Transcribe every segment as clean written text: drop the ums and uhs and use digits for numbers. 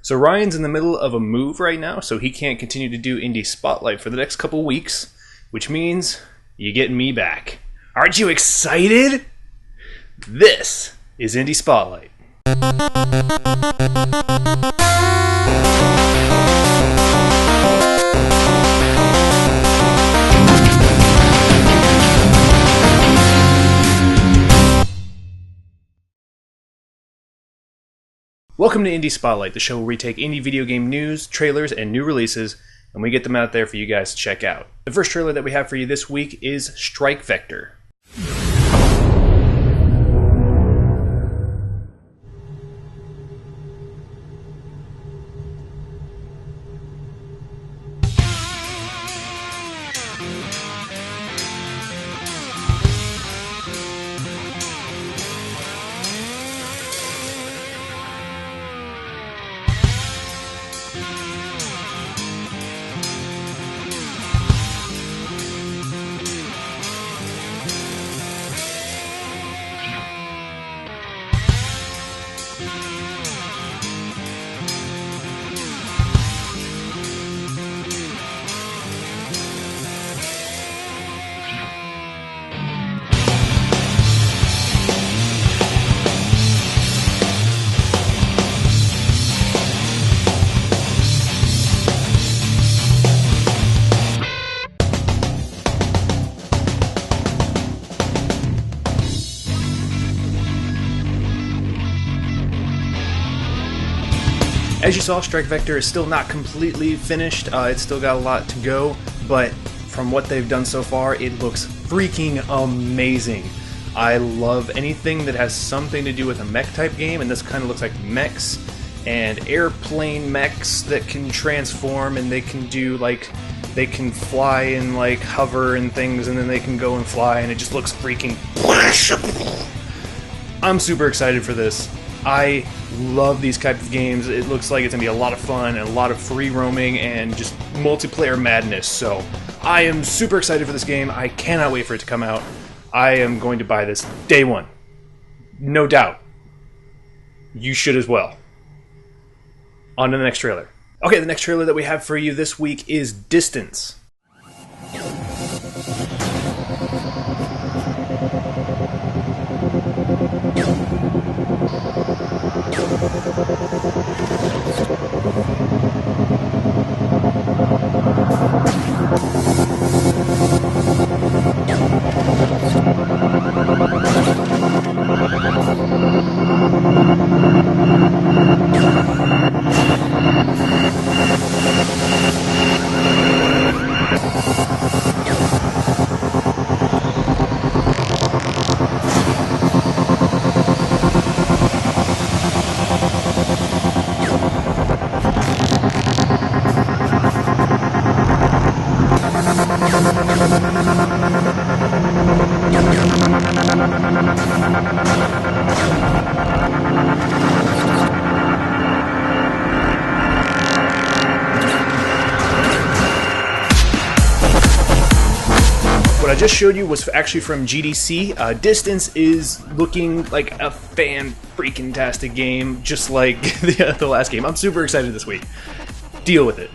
So Ryan's in the middle of a move right now, so he can't continue to do Indie Spotlight for the next couple weeks, which means you get me back. Aren't you excited? This is Indie Spotlight. Welcome to Indie Spotlight, the show where we take indie video game news, trailers, and new releases, and we get them out there for you guys to check out. The first trailer that we have for you this week is Strike Vector. As you saw, Strike Vector is still not completely finished. It's still got a lot to go, but from what they've done so far, it looks freaking amazing. I love anything that has something to do with a mech type game, and this kind of looks like mechs and airplane mechs that can transform, and they can do like, they can fly and like hover and things, and then they can go and fly, and it just looks freaking... I'm super excited for this. I love these type of games. It looks like it's going to be a lot of fun and a lot of free roaming and just multiplayer madness. So I am super excited for this game. I cannot wait for it to come out. I am going to buy this day one. No doubt. You should as well. On to the next trailer. Okay, the next trailer that we have for you this week is Distance. What I just showed you was actually from GDC. Distance is looking like a fan-freaking-tastic game, just like the last game. I'm super excited this week. Deal with it.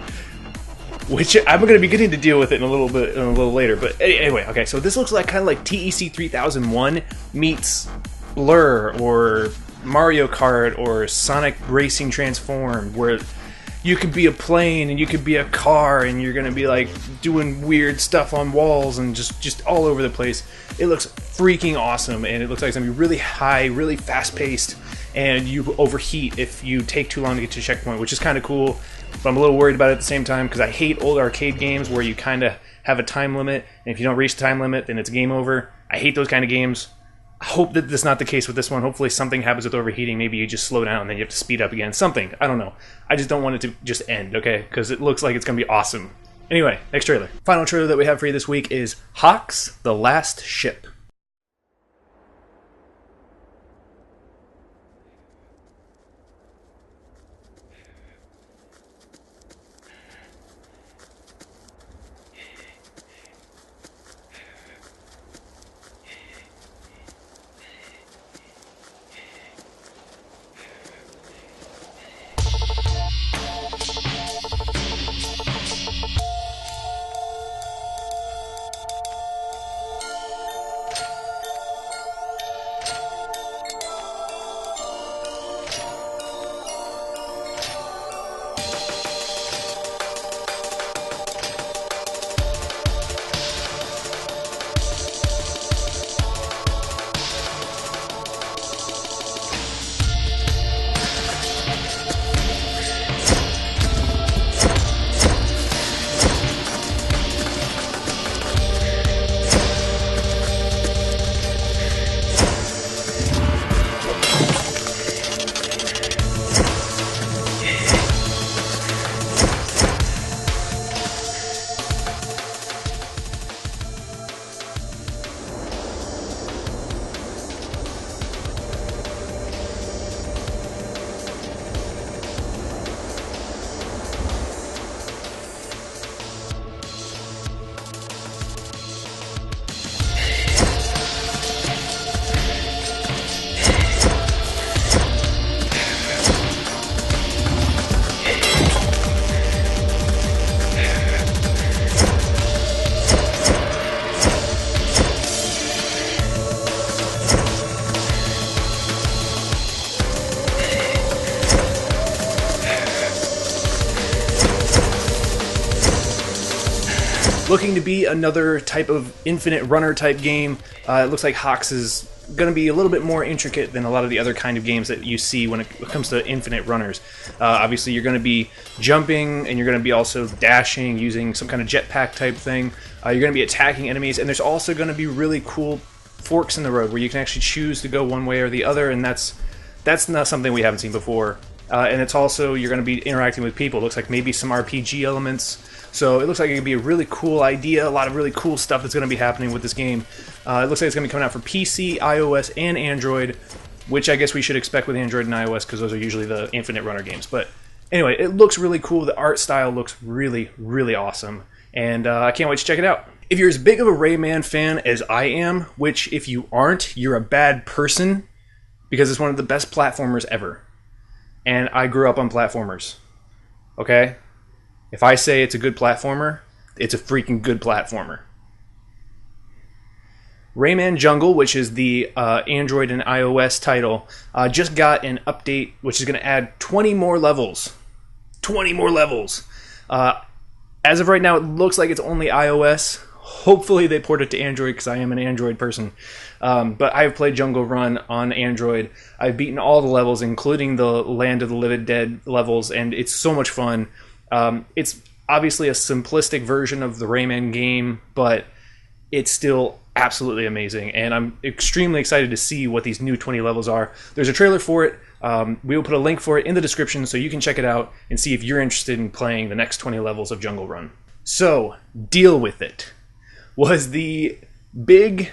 Which I'm going to be getting to deal with it in a little later. But anyway, okay. So this looks like kind of like TEC 3001 meets Blur or Mario Kart or Sonic Racing Transformed, where you could be a plane and you could be a car and you're gonna be like doing weird stuff on walls and just all over the place. It looks freaking awesome, and it looks like it's gonna be really high, really fast paced, and you overheat if you take too long to get to a checkpoint, which is kind of cool. But I'm a little worried about it at the same time because I hate old arcade games where you kind of have a time limit, and if you don't reach the time limit, then it's game over. I hate those kind of games. I hope that that's not the case with this one. Hopefully something happens with overheating. Maybe you just slow down and then you have to speed up again. Something. I don't know. I just don't want it to just end, okay? Because it looks like it's going to be awesome. Anyway, next trailer. Final trailer that we have for you this week is Hox the Last Ship. looking to be another type of infinite runner type game. It looks like Hox is going to be a little bit more intricate than a lot of the other kind of games that you see when it comes to infinite runners. Obviously, you're going to be jumping, and you're going to be also dashing using some kind of jetpack type thing. You're going to be attacking enemies, and there's also going to be really cool forks in the road where you can actually choose to go one way or the other, and that's not something we haven't seen before. And it's also, you're going to be interacting with people. It looks like maybe some RPG elements. So it looks like it could be a really cool idea, a lot of really cool stuff that's going to be happening with this game. It looks like it's going to be coming out for PC, iOS, and Android, which I guess we should expect with Android and iOS because those are usually the infinite runner games. But anyway, it looks really cool. The art style looks really, really awesome. And I can't wait to check it out. If you're as big of a Rayman fan as I am, which if you aren't, you're a bad person, because it's one of the best platformers ever. And I grew up on platformers. Okay? If I say it's a good platformer, it's a freaking good platformer. Rayman Jungle, which is the Android and iOS title, just got an update which is going to add 20 more levels. 20 more levels. As of right now, it looks like it's only iOS. Hopefully they port it to Android because I am an Android person. But I have played Jungle Run on Android. I've beaten all the levels, including the Land of the Living Dead levels, and it's so much fun. It's obviously a simplistic version of the Rayman game, but it's still absolutely amazing, and I'm extremely excited to see what these new 20 levels are. There's a trailer for it. We will put a link for it in the description so you can check it out and see if you're interested in playing the next 20 levels of Jungle Run. So, Deal With It was the big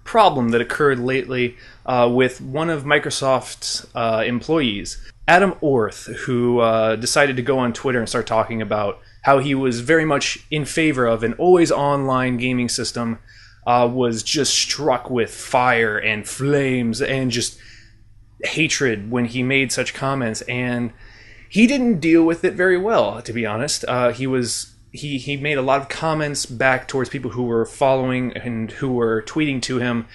problem that occurred lately with one of Microsoft's employees, Adam Orth, who decided to go on Twitter and start talking about how he was very much in favor of an always online gaming system, was just struck with fire and flames and just hatred when he made such comments, and he didn't deal with it very well, to be honest. He made a lot of comments back towards people who were following and who were tweeting to him,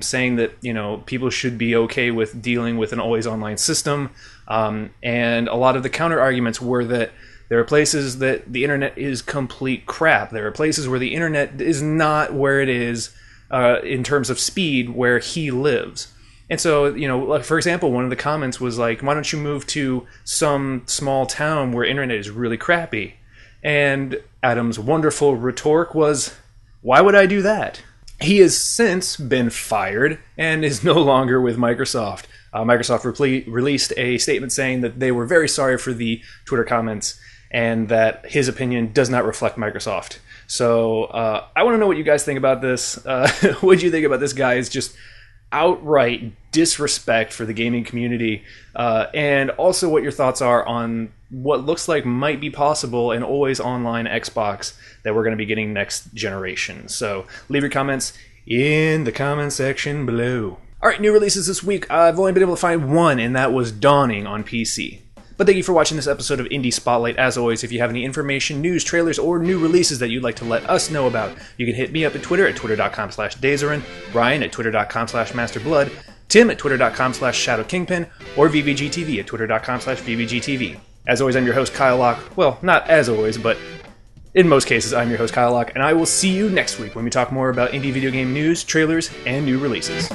saying that, you know, people should be okay with dealing with an always online system. And a lot of the counter arguments were that there are places that the internet is complete crap. There are places where the internet is not where it is in terms of speed where he lives. And so, you know, like, for example, one of the comments was like, why don't you move to some small town where internet is really crappy? And Adam's wonderful retort was, why would I do that? He has since been fired and is no longer with Microsoft. Microsoft released a statement saying that they were very sorry for the Twitter comments and that his opinion does not reflect Microsoft. So I want to know what you guys think about this. What do you think about this guy's just outright disrespect for the gaming community, and also what your thoughts are on what looks like might be possible an always online Xbox that we're going to be getting next generation. So leave your comments in the comment section below. Alright, new releases this week. I've only been able to find one, and that was Dawning on PC. But thank you for watching this episode of Indie Spotlight. As always, if you have any information, news, trailers, or new releases that you'd like to let us know about, you can hit me up at Twitter at twitter.com/Dazarin, Ryan at twitter.com/MasterBlood, Tim at twitter.com/ShadowKingpin, or VVGTV at twitter.com/VVGTV. As always, I'm your host, Kyle Locke. Well, not as always, but in most cases, I'm your host, Kyle Locke, and I will see you next week when we talk more about indie video game news, trailers, and new releases.